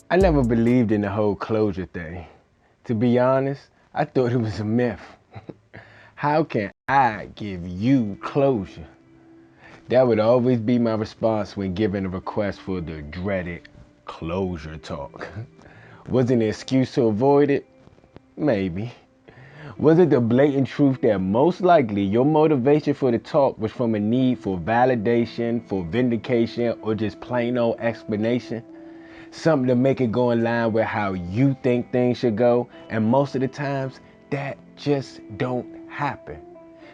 I never believed in the whole closure thing. To be honest, I thought it was a myth. How can I give you closure? That would always be my response when given a request for the dreaded closure talk. Was it an excuse to avoid it? Maybe. Was it the blatant truth that most likely your motivation for the talk was from a need for validation, for vindication, or just plain old explanation? Something to make it go in line with how you think things should go, and most of the times that just don't happen.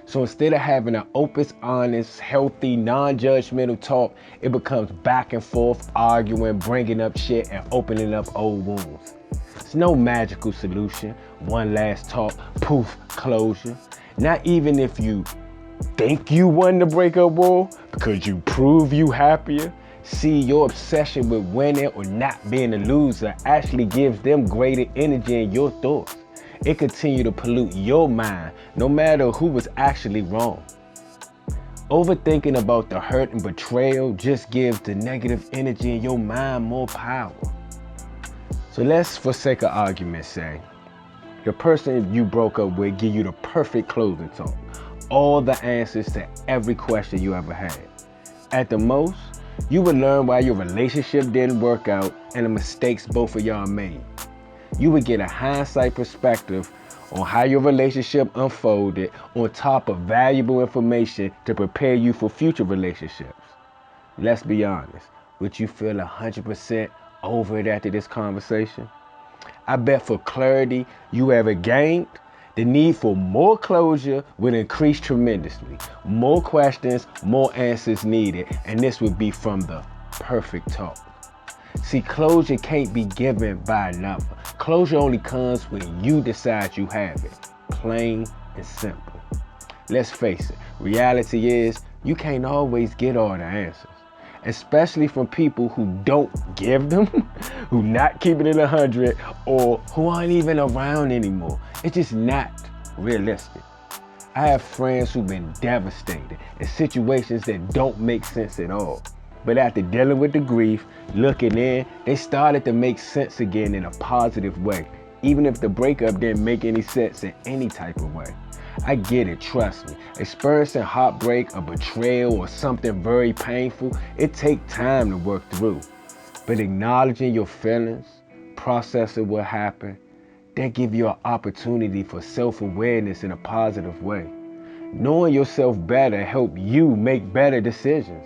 So instead of having an open, honest, healthy, non-judgmental talk, it becomes back and forth, arguing, bringing up shit, and opening up old wounds. It's no magical solution. One last talk, poof, closure. Not even if you think you won the breakup war, because you prove you happier. See, your obsession with winning or not being a loser actually gives them greater energy in your thoughts. It continues to pollute your mind, no matter who was actually wrong. Overthinking about the hurt and betrayal just gives the negative energy in your mind more power. So let's, for sake of argument, say the person you broke up with give you the perfect closing talk, all the answers to every question you ever had. At the most, you would learn why your relationship didn't work out and the mistakes both of y'all made. You would get a hindsight perspective on how your relationship unfolded on top of valuable information to prepare you for future relationships. Let's be honest, would you feel 100% over it after this conversation? I bet for clarity you ever gained, the need for more closure would increase tremendously. More questions, more answers needed, and this would be from the perfect talk. See, closure can't be given by another. Closure only comes when you decide you have it. Plain and simple. Let's face it, reality is you can't always get all the answers. Especially from people who don't give them, who not keeping it 100, or who aren't even around anymore. It's just not realistic. I have friends who've been devastated in situations that don't make sense at all. But after dealing with the grief, looking in, they started to make sense again in a positive way, even if the breakup didn't make any sense in any type of way. I get it, trust me. Experiencing heartbreak, a betrayal, or something very painful, it takes time to work through. But acknowledging your feelings, processing what happened, that give you an opportunity for self-awareness in a positive way. Knowing yourself better help you make better decisions.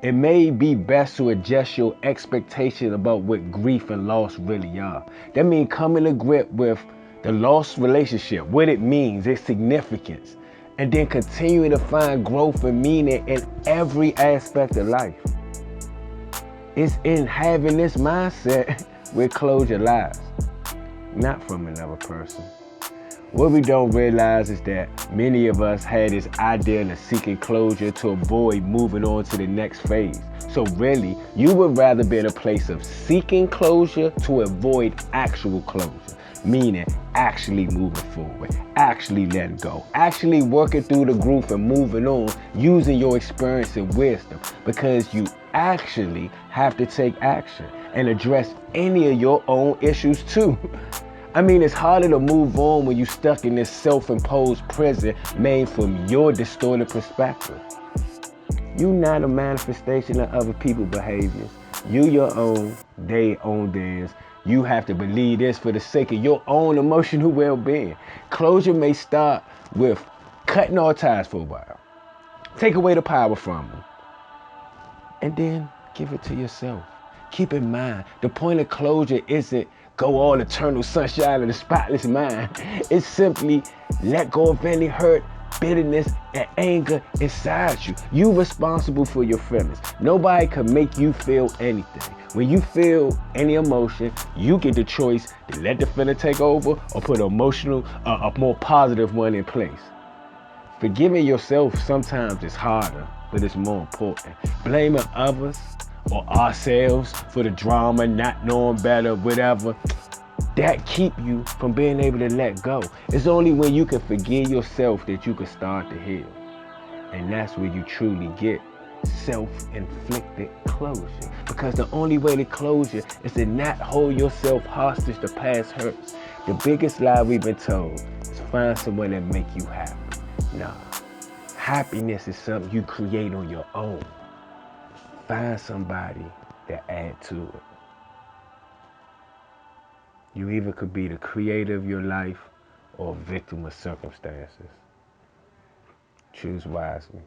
It may be best to adjust your expectation about what grief and loss really are. That means coming to grip with the lost relationship, what it means, its significance, and then continuing to find growth and meaning in every aspect of life. It's in having this mindset where closure lies, not from another person. What we don't realize is that many of us had this idea of seeking closure to avoid moving on to the next phase. So really, you would rather be in a place of seeking closure to avoid actual closure. Meaning actually moving forward, actually letting go, actually working through the groove and moving on using your experience and wisdom, because you actually have to take action and address any of your own issues too. I mean, it's harder to move on when you're stuck in this self-imposed prison made from your distorted perspective. You're not a manifestation of other people's behaviors. You your own, they own theirs. You have to believe this for the sake of your own emotional well-being. Closure may start with cutting all ties for a while. Take away the power from them. And then give it to yourself. Keep in mind, the point of closure isn't go all eternal sunshine of the spotless mind. It's simply let go of any hurt, bitterness, and anger inside you. You're responsible for your feelings. Nobody can make you feel anything. When you feel any emotion, you get the choice to let the feeling take over or put a more positive one in place. Forgiving yourself sometimes is harder, but it's more important. Blaming others or ourselves for the drama, not knowing better, whatever, that keep you from being able to let go. It's only when you can forgive yourself that you can start to heal. And that's where you truly get self-inflicted closure. Because the only way to closure is to not hold yourself hostage to past hurts. The biggest lie we've been told is find someone that make you happy. Nah, happiness is something you create on your own. Find somebody that add to it. You either could be the creator of your life or a victim of circumstances. Choose wisely.